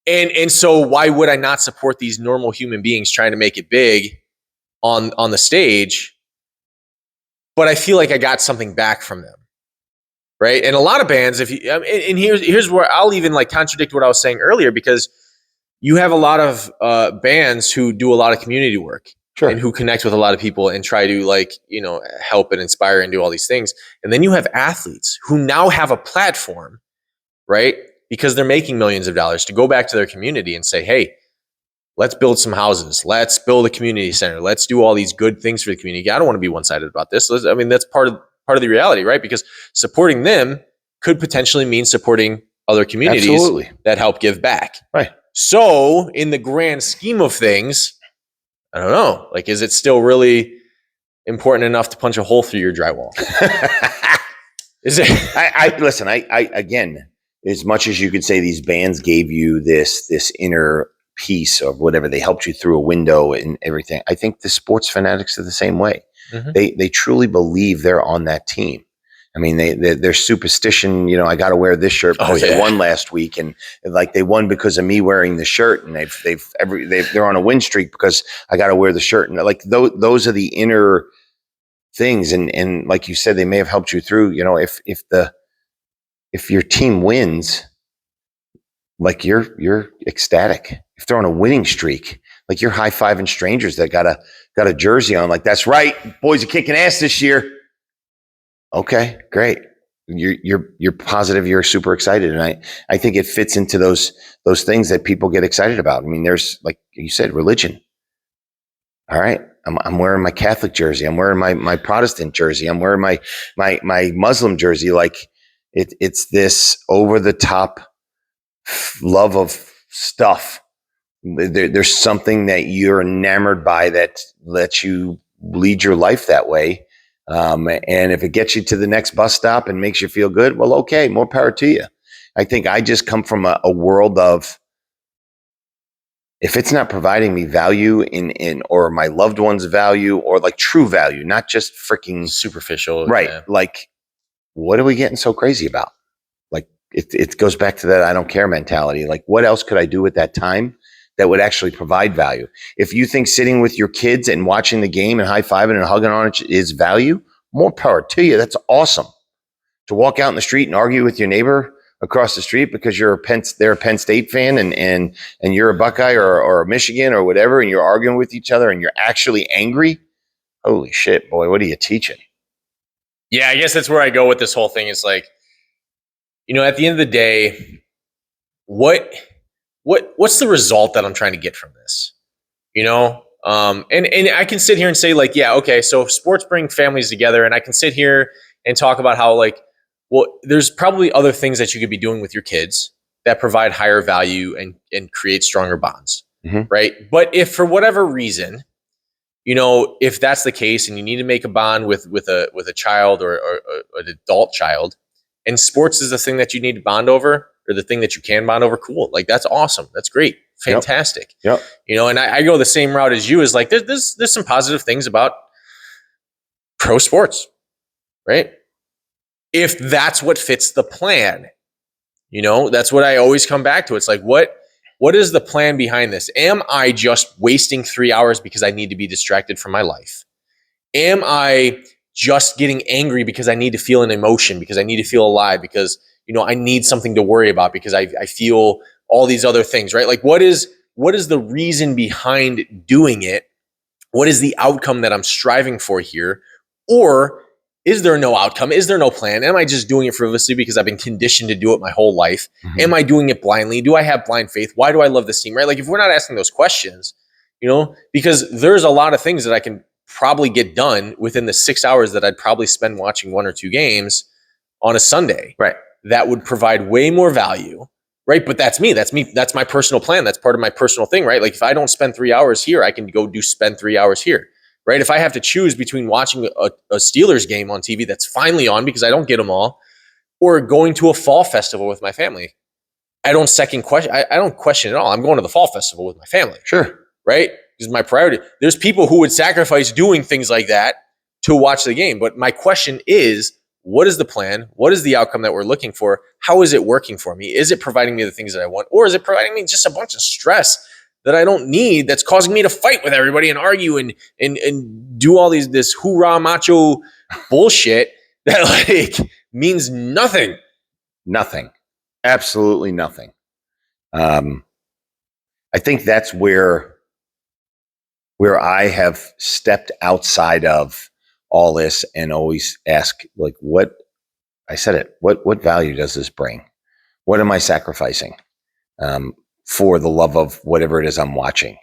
And so why would I not support these normal human beings trying to make it big on the stage? But I feel like I got something back from them. right? And a lot of bands, if you, and here's where I'll even like contradict what I was saying earlier, because you have a lot of bands who do a lot of community work. Sure. And who connect with a lot of people and try to like, help and inspire and do all these things. And then you have athletes who now have a platform, right? Because they're making millions of dollars to go back to their community and say, hey, let's build some houses. Let's build a community center. Let's do all these good things for the community. I don't want to be one-sided about this. That's part of the reality, right? Because supporting them could potentially mean supporting other communities Absolutely. that help give back. Right. So in the grand scheme of things, I don't know. Like, is it still really important enough to punch a hole through your drywall? Is it? Listen, I again, as much as you could say these bands gave you this inner peace or whatever, they helped you through a window and everything. I think the sports fanatics are the same way. Mm-hmm. They truly believe they're on that team. I mean, their superstition, I got to wear this shirt because they won last week, and like they won because of me wearing the shirt, and they're on a win streak because I got to wear the shirt, and like those are the inner things, and like you said, they may have helped you through. If your team wins, like you're ecstatic. If they're on a winning streak, like you're high-fiving strangers that got a jersey on, like that's right, boys are kicking ass this year. Okay, great. You're positive. You're super excited, and I think it fits into those things that people get excited about. I mean, there's, like you said, religion. All right, I'm wearing my Catholic jersey. I'm wearing my Protestant jersey. I'm wearing my Muslim jersey. Like it's this over the top love of stuff. There's something that you're enamored by that lets you lead your life that way. And if it gets you to the next bus stop and makes you feel good, well, okay, more power to you. I think I just come from a world of, if it's not providing me value in or my loved ones value or like true value, not just freaking superficial. Right. Yeah. Like, what are we getting so crazy about? Like it goes back to that I don't care mentality. Like, what else could I do at that time that would actually provide value? If you think sitting with your kids and watching the game and high-fiving and hugging on it is value, more power to you. That's awesome. To walk out in the street and argue with your neighbor across the street because they're a Penn State fan and you're a Buckeye or a Michigan or whatever, and you're arguing with each other and you're actually angry. Holy shit, boy, what are you teaching? Yeah, I guess that's where I go with this whole thing. It's like, at the end of the day, what's the result that I'm trying to get from this? And I can sit here and say like, yeah, okay, so sports bring families together, and I can sit here and talk about how like, well, there's probably other things that you could be doing with your kids that provide higher value and create stronger bonds, right? But if for whatever reason, if that's the case and you need to make a bond with a child or an adult child, and sports is the thing that you need to bond over, or the thing that you can bond over, cool. Like, that's awesome. That's great. Fantastic. Yep. And I go the same route as you, is like, there's some positive things about pro sports, right? If that's what fits the plan, that's what I always come back to. It's like, what is the plan behind this? Am I just wasting 3 hours because I need to be distracted from my life? Am I just getting angry because I need to feel an emotion, because I need to feel alive, because, I need something to worry about, because I feel all these other things, right? Like, what is the reason behind doing it? What is the outcome that I'm striving for here? Or is there no outcome? Is there no plan? Am I just doing it frivolously because I've been conditioned to do it my whole life? Am I doing it blindly? Do I have blind faith? Why do I love this team, right? Like, if we're not asking those questions, because there's a lot of things that I can probably get done within the 6 hours that I'd probably spend watching one or two games on a Sunday. Right. That would provide way more value, right? But that's me. That's my personal plan. That's part of my personal thing, right? Like, if I don't spend 3 hours here, I can go spend 3 hours here, right? If I have to choose between watching a Steelers game on TV that's finally on because I don't get them all, or going to a fall festival with my family, I don't question it all. I'm going to the fall festival with my family. Sure. Right? Because my priority. There's people who would sacrifice doing things like that to watch the game. But my question is, what is the plan? What is the outcome that we're looking for? How is it working for me? Is it providing me the things that I want? Or is it providing me just a bunch of stress that I don't need, that's causing me to fight with everybody and argue and do all this hoorah macho bullshit that means nothing. Nothing. Absolutely nothing. I think that's where I have stepped outside of all this and always ask, like, what value does this bring? What am I sacrificing for the love of whatever it is I'm watching?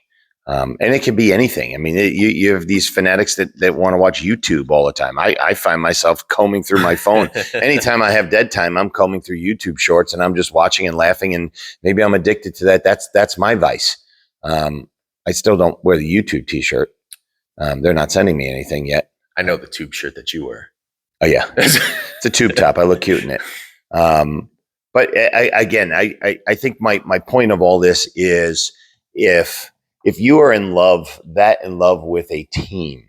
And it can be anything. I mean, you have these fanatics that want to watch YouTube all the time. I find myself combing through my phone. Anytime I have dead time, I'm combing through YouTube shorts and I'm just watching and laughing. And maybe I'm addicted to that. That's my vice. I still don't wear the YouTube t-shirt. They're not sending me anything yet. I know the tube shirt that you wear. Oh yeah. It's a tube top. I look cute in it. But I think my point of all this is if you are in love with a team,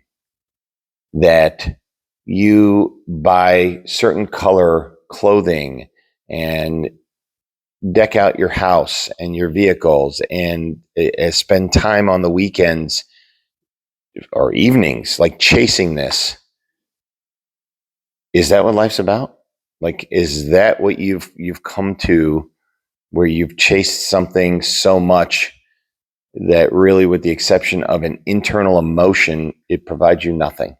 that you buy certain color clothing and deck out your house and your vehicles and spend time on the weekends or evenings, like chasing this. Is that what life's about? Like, is that what you've come to, where you've chased something so much that really, with the exception of an internal emotion, it provides you nothing?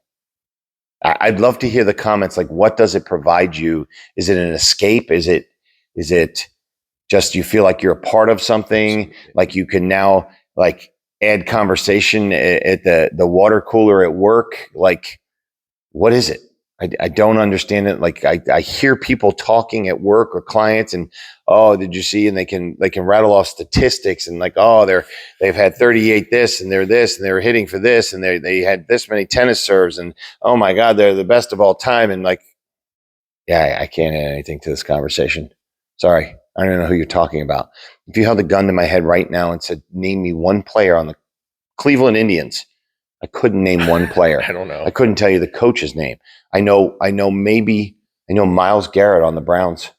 I'd love to hear the comments. Like, what does it provide you? Is it an escape? Is it just you feel like you're a part of something? Like you can now like add conversation at the water cooler at work? Like, what is it? I don't understand it. Like I hear people talking at work or clients and, oh, did you see? And they can rattle off statistics and like, oh, they've had 38 this and they're this and they were hitting for this and they had this many tennis serves and, oh my God, they're the best of all time. And like, yeah, I can't add anything to this conversation. Sorry. I don't know who you're talking about. If you held a gun to my head right now and said, name me one player on the Cleveland Indians, I couldn't name one player. I don't know. I couldn't tell you the coach's name. I know Myles Garrett on the Browns.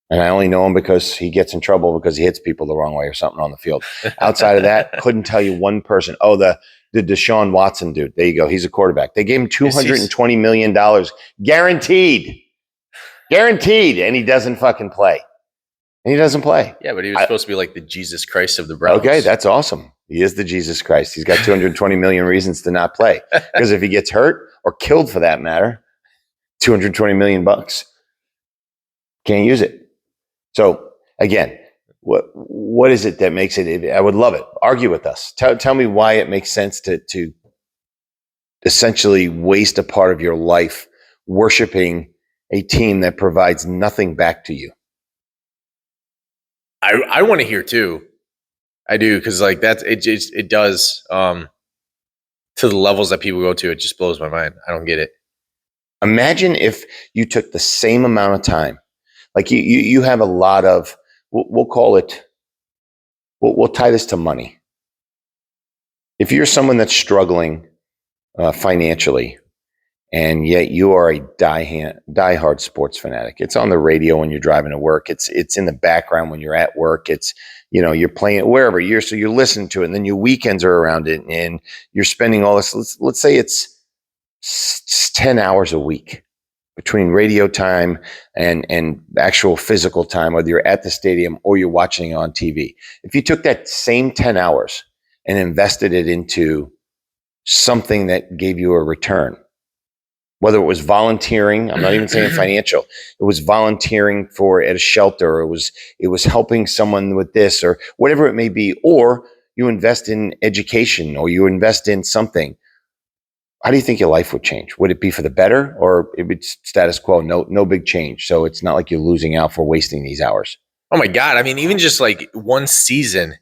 And I only know him because he gets in trouble because he hits people the wrong way or something on the field. Outside of that, couldn't tell you one person. Oh, the Deshaun Watson dude. There you go. He's a quarterback. They gave him $220 million guaranteed. Guaranteed. And he doesn't fucking play. Yeah, but he was supposed to be like the Jesus Christ of the Browns. Okay, that's awesome. He is the Jesus Christ. He's got 220 million reasons to not play. Because if he gets hurt or killed for that matter, 220 million bucks. Can't use it. So again, what is it that makes it? I would love it. Argue with us. Tell me why it makes sense to essentially waste a part of your life worshiping a team that provides nothing back to you. I want to hear too. I do, because like it does to the levels that people go to. It just blows my mind. I don't get it. Imagine if you took the same amount of time, like you have a lot of, we'll call it, we'll tie this to money. If you're someone that's struggling financially, and yet you are a diehard sports fanatic. It's on the radio when you're driving to work. It's in the background when you're at work. It's, you're playing it wherever so you're listening to it, and then your weekends are around it, and you're spending all this. Let's say it's 10 hours a week between radio time and actual physical time, whether you're at the stadium or you're watching it on TV. If you took that same 10 hours and invested it into something that gave you a return, whether it was volunteering, I'm not even saying financial, it was volunteering at a shelter, or it was helping someone with this, or whatever it may be, or you invest in education, or you invest in something. How do you think your life would change? Would it be for the better, or it would status quo, no big change? So it's not like you're losing out for wasting these hours. Oh my God. I mean, even just like one season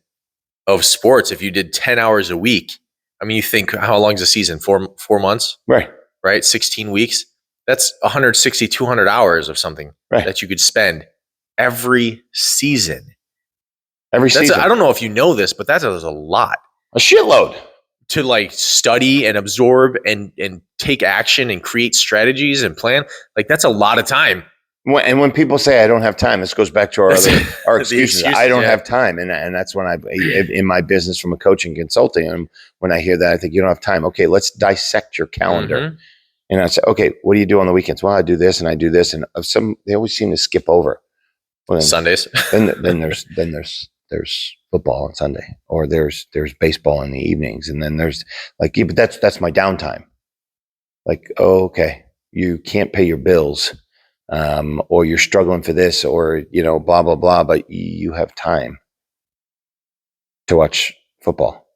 of sports, if you did 10 hours a week, I mean, you think, how long is a season? 4 months? Right? 16 weeks. That's 160, 200 hours of something that you could spend every season. Season. I don't know if you know this, but that's a lot. A shitload. To like study and absorb and take action and create strategies and plan. Like, that's a lot of time. And when people say I don't have time, this goes back to our excuses. I don't have time. And that's when in my business from a coaching consulting, and when I hear that, I think you don't have time. Okay, let's dissect your calendar. Mm-hmm. And I say, okay, what do you do on the weekends? Well, I do this and I do this, and they always seem to skip over. Well, Sundays. then there's football on Sunday, or there's baseball in the evenings, and then there's like, yeah, but that's my downtime. Like, oh, okay, you can't pay your bills, or you're struggling for this, or blah blah blah, but you have time to watch football,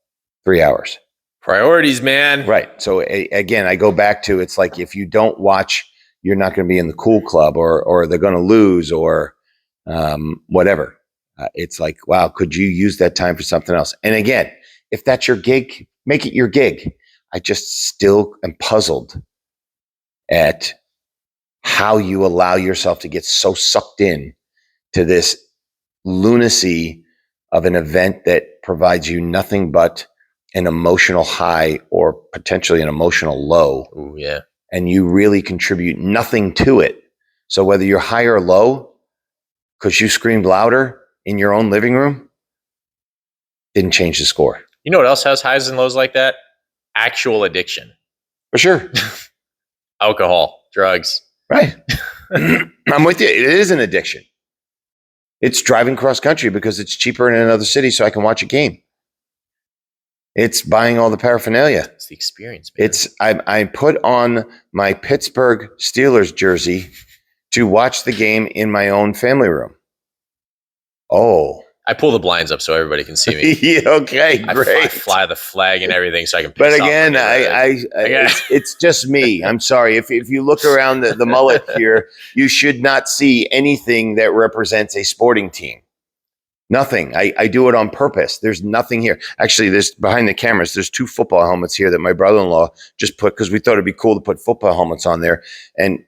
3 hours. Priorities, man. Right. So again, I go back to, it's like, if you don't watch, you're not going to be in the cool club, or they're going to lose, or whatever. It's like, wow, could you use that time for something else? And again, if that's your gig, make it your gig. I just still am puzzled at how you allow yourself to get so sucked in to this lunacy of an event that provides you nothing but an emotional high, or potentially an emotional low. Ooh, yeah. And you really contribute nothing to it. So whether you're high or low, because you screamed louder in your own living room, didn't change the score. You know what else has highs and lows like that? Actual addiction. For sure. Alcohol, drugs. Right. I'm with you. It is an addiction. It's driving cross country because it's cheaper in another city so I can watch a game. It's buying all the paraphernalia. It's the experience, man. I put on my Pittsburgh Steelers jersey to watch the game in my own family room. Oh. I pull the blinds up so everybody can see me. Yeah, okay, great. I fly the flag and everything so I can piss But off again, it's just me. I'm sorry. If you look around the mullet here, you should not see anything that represents a sporting team. Nothing. I do it on purpose. There's nothing here. Actually, there's behind the cameras, there's 2 football helmets here that my brother-in-law just put, because we thought it'd be cool to put football helmets on there. And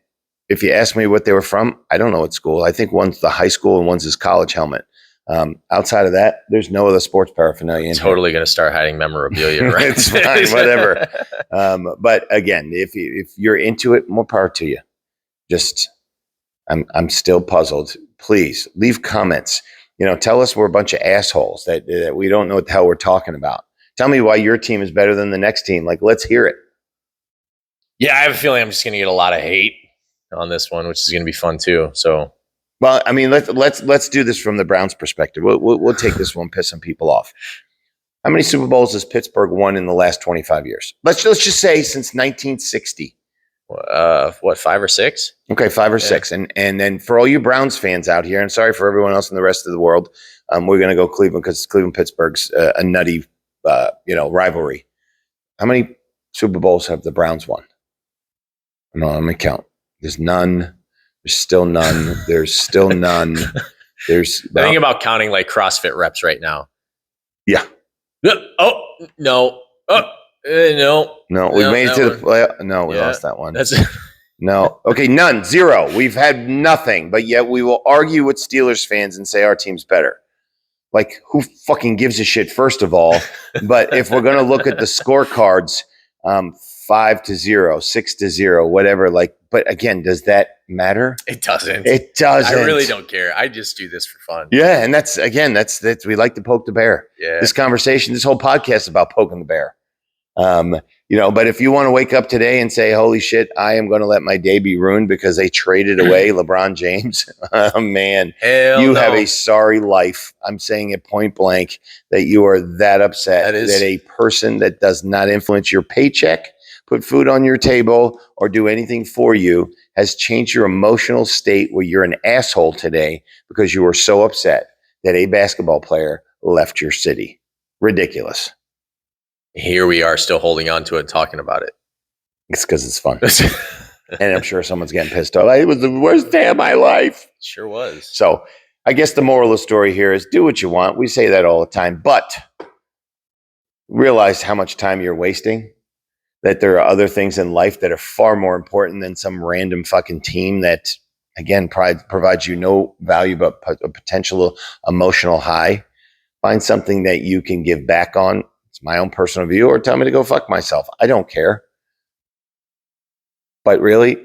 if you ask me what they were from, I don't know what school. I think one's the high school and one's his college helmet. Outside of that, there's no other sports paraphernalia. Totally going to start hiding memorabilia. Right? It's fine, whatever. But again, if you're into it, more power to you. Just, I'm still puzzled. Please leave comments. Tell us we're a bunch of assholes that we don't know what the hell we're talking about. Tell me why your team is better than the next team. Like, let's hear it. Yeah, I have a feeling I'm just going to get a lot of hate on this one, which is going to be fun too. So. Well, I mean, let's do this from the Browns' perspective. We'll take this one, piss some people off. How many Super Bowls has Pittsburgh won in the last 25 years? Let's just say since 1960. What, 5 or 6? Okay, 5 or 6. And then for all you Browns fans out here, and sorry for everyone else in the rest of the world, we're going to go Cleveland because Cleveland-Pittsburgh's a nutty, rivalry. How many Super Bowls have the Browns won? No, let me count. There's none. There's still none. There's still none. There's. I think about counting like CrossFit reps right now. Yeah. Oh no. Oh no. No, we made it to the play. No, we lost that one. That's no. Okay, none. 0. We've had nothing, but yet we will argue with Steelers fans and say our team's better. Like, who fucking gives a shit, first of all? But if we're going to look at the scorecards, 5-0, 6-0, whatever. Like, but again, does that matter? It doesn't. It doesn't. I really don't care. I just do this for fun. Yeah, and that's we like to poke the bear. Yeah. This conversation, this whole podcast is about poking the bear. But if you want to wake up today and say, holy shit, I am going to let my day be ruined because they traded away LeBron James. Oh, man, you have a sorry life. I'm saying it point blank that you are that upset that a person that does not influence your paycheck, put food on your table, or do anything for you has changed your emotional state where you're an asshole today because you were so upset that a basketball player left your city. Ridiculous. Here we are still holding on to it, talking about it. It's because it's fun. And I'm sure someone's getting pissed off. It was the worst day of my life. It sure was. So I guess the moral of the story here is do what you want. We say that all the time, but realize how much time you're wasting, that there are other things in life that are far more important than some random fucking team that, again, provides you no value but a potential emotional high. Find something that you can give back on. It's my own personal view, or tell me to go fuck myself. I don't care. But really,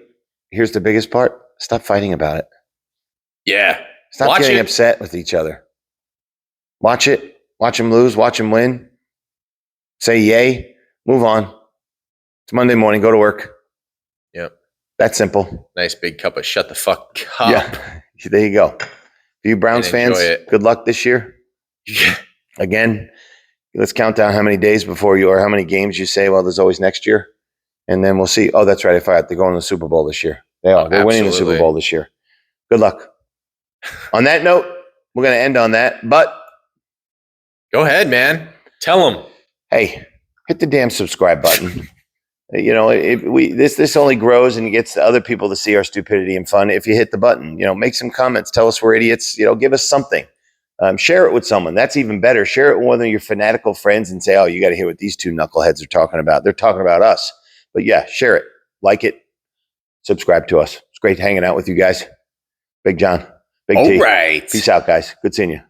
here's the biggest part. Stop fighting about it. Yeah. Stop getting upset with each other. Watch it. Watch them lose. Watch them win. Say yay. Move on. It's Monday morning. Go to work. Yep. That simple. Nice big cup of shut the fuck up. Yeah, there you go. For you Browns And enjoy fans, it. good luck this year. Again, let's count down how many days before you, or how many games you say, well, there's always next year. And then we'll see. Oh, that's right. I forgot. They're going to the Super Bowl this year. They are. They're winning the Super Absolutely. Bowl this year. Good luck. On that note, we're going to end on that. But Go ahead, man. Tell them. hey, hit the damn subscribe button. You know, this only grows and gets other people to see our stupidity and fun if you hit the button. You know, make some comments. Tell us we're idiots. You know, give us something. Share it with someone. That's even better. Share it with one of your fanatical friends and say, oh, you got to hear what these two knuckleheads are talking about. They're talking about us. But yeah, share it. Like it. Subscribe to us. It's great hanging out with you guys. Big John. Big T. All right. Peace out, guys. Good seeing you.